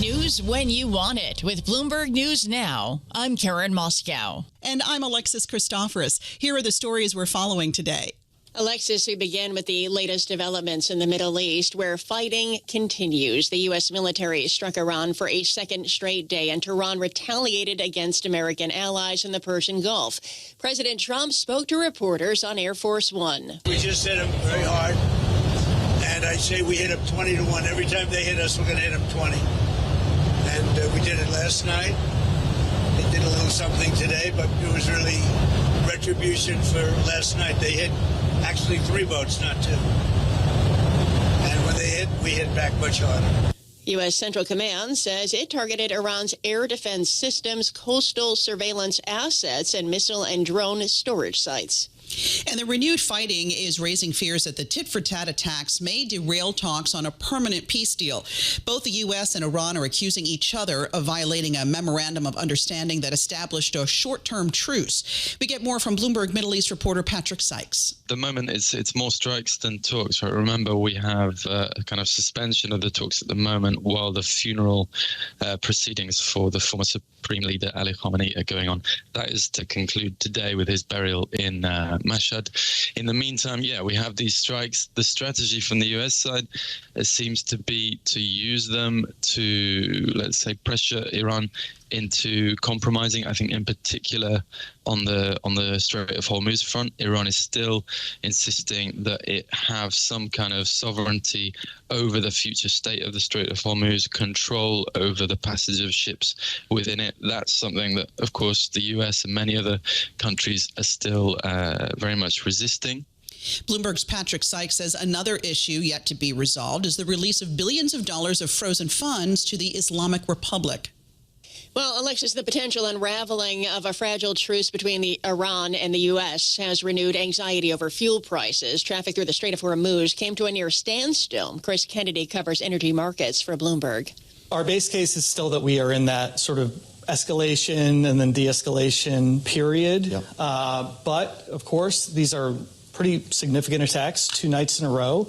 News when you want it with Bloomberg News Now. I'm Karen Moskow. And I'm Alexis Christoforous. Here are the stories we're following today. Alexis, we begin with the latest developments in the Middle East, where fighting continues. The U.S. military struck Iran for a second straight day, and Tehran retaliated against American allies in the Persian Gulf. President Trump spoke to reporters on Air Force One. We just hit them very hard, and I say we hit them 20-1. Every time they hit us, we're going to hit them 20. And we did it last night. They did a little something today, but it was really retribution for last night. They hit actually 3 boats, not 2. And when they hit, we hit back much harder. U.S. Central Command says it targeted Iran's air defense systems, coastal surveillance assets, and missile and drone storage sites. And the renewed fighting is raising fears that the tit-for-tat attacks may derail talks on a permanent peace deal. Both the U.S. and Iran are accusing each other of violating a memorandum of understanding that established a short-term truce. We get more from Bloomberg Middle East reporter Patrick Sykes. At the moment, it's more strikes than talks. Right? Remember, we have a kind of suspension of the talks at the moment while the funeral proceedings for the former Supreme Leader Ali Khamenei are going on. That is to conclude today with his burial in Mashhad. In the meantime, we have these strikes. The strategy from the U.S. side seems to be to use them to, let's say, pressure Iran into compromising. I think in particular on the Strait of Hormuz front, Iran is still insisting that it have some kind of sovereignty over the future state of the Strait of Hormuz, control over the passage of ships within it. That's something that, of course, the US and many other countries are still very much resisting. Bloomberg's Patrick Sykes says another issue yet to be resolved is the release of billions of dollars of frozen funds to the Islamic Republic. Well, Alexis, the potential unraveling of a fragile truce between Iran and the U.S. has renewed anxiety over fuel prices. Traffic through the Strait of Hormuz came to a near standstill. Chris Kennedy covers energy markets for Bloomberg. Our base case is still that we are in that sort of escalation and then de-escalation period. Yep. But, of course, these are pretty significant attacks 2 nights in a row.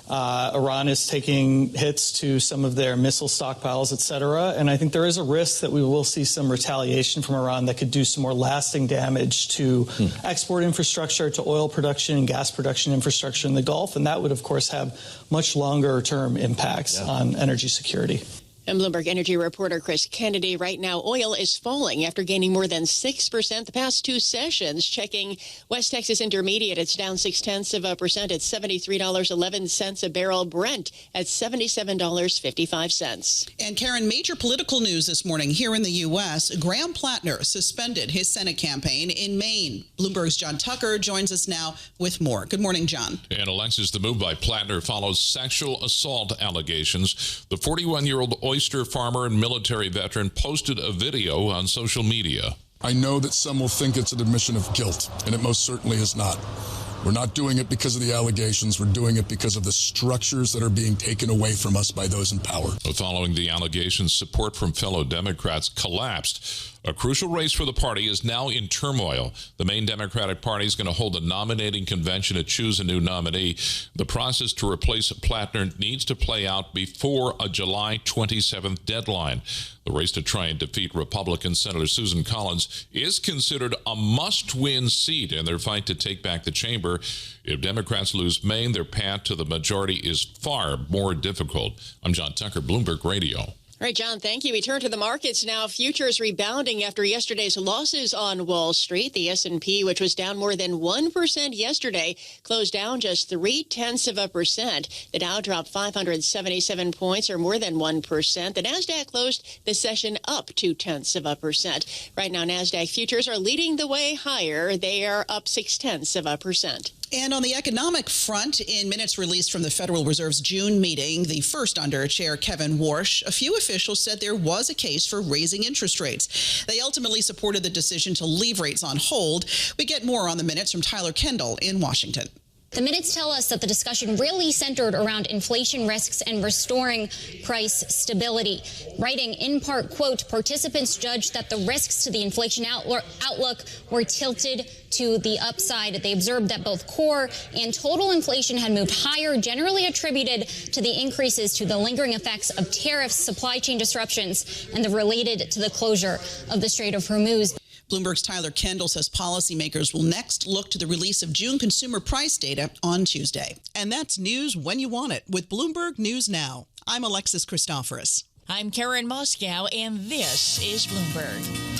Iran is taking hits to some of their missile stockpiles, et cetera. And I think there is a risk that we will see some retaliation from Iran that could do some more lasting damage to export infrastructure, to oil production and gas production infrastructure in the Gulf. And that would, of course, have much longer term impacts on energy security. And Bloomberg Energy reporter Chris Kennedy. Right now, oil is falling after gaining more than 6% the past 2 sessions. Checking West Texas Intermediate, it's down 0.6%. It's $73.11 a barrel. Brent at $77.55. And Karen, major political news this morning here in the U.S. Graham Platner suspended his Senate campaign in Maine. Bloomberg's John Tucker joins us now with more. Good morning, John. And Alexis, the move by Platner follows sexual assault allegations. The 41-year-old oyster farmer and military veteran posted a video on social media. I know that some will think it's an admission of guilt, and it most certainly is not. We're not doing it because of the allegations. We're doing it because of the structures that are being taken away from us by those in power. Following the allegations, support from fellow Democrats collapsed. A crucial race for the party is now in turmoil. The main Democratic Party is going to hold a nominating convention to choose a new nominee. The process to replace Platner needs to play out before a July 27th deadline. The race to try and defeat Republican Senator Susan Collins is considered a must-win seat in their fight to take back the chamber. If Democrats lose Maine, their path to the majority is far more difficult. I'm John Tucker, Bloomberg Radio. All right, John, thank you. We turn to the markets now. Futures rebounding after yesterday's losses on Wall Street. The S&P, which was down more than 1% yesterday, closed down just 0.3%. The Dow dropped 577 points, or more than 1%. The Nasdaq closed the session up 0.2%. Right now, Nasdaq futures are leading the way higher. They are up 0.6%. And on the economic front, in minutes released from the Federal Reserve's June meeting, the first under Chair Kevin Warsh, a few officials said there was a case for raising interest rates. They ultimately supported the decision to leave rates on hold. We get more on the minutes from Tyler Kendall in Washington. The minutes tell us that the discussion really centered around inflation risks and restoring price stability. Writing in part, quote, participants judged that the risks to the inflation outlook were tilted to the upside. They observed that both core and total inflation had moved higher, generally attributed to the increases to the lingering effects of tariffs, supply chain disruptions, and the related to the closure of the Strait of Hormuz. Bloomberg's Tyler Kendall says policymakers will next look to the release of June consumer price data on Tuesday. And that's news when you want it with Bloomberg News Now. I'm Alexis Christoforous. I'm Karen Moskow, and this is Bloomberg.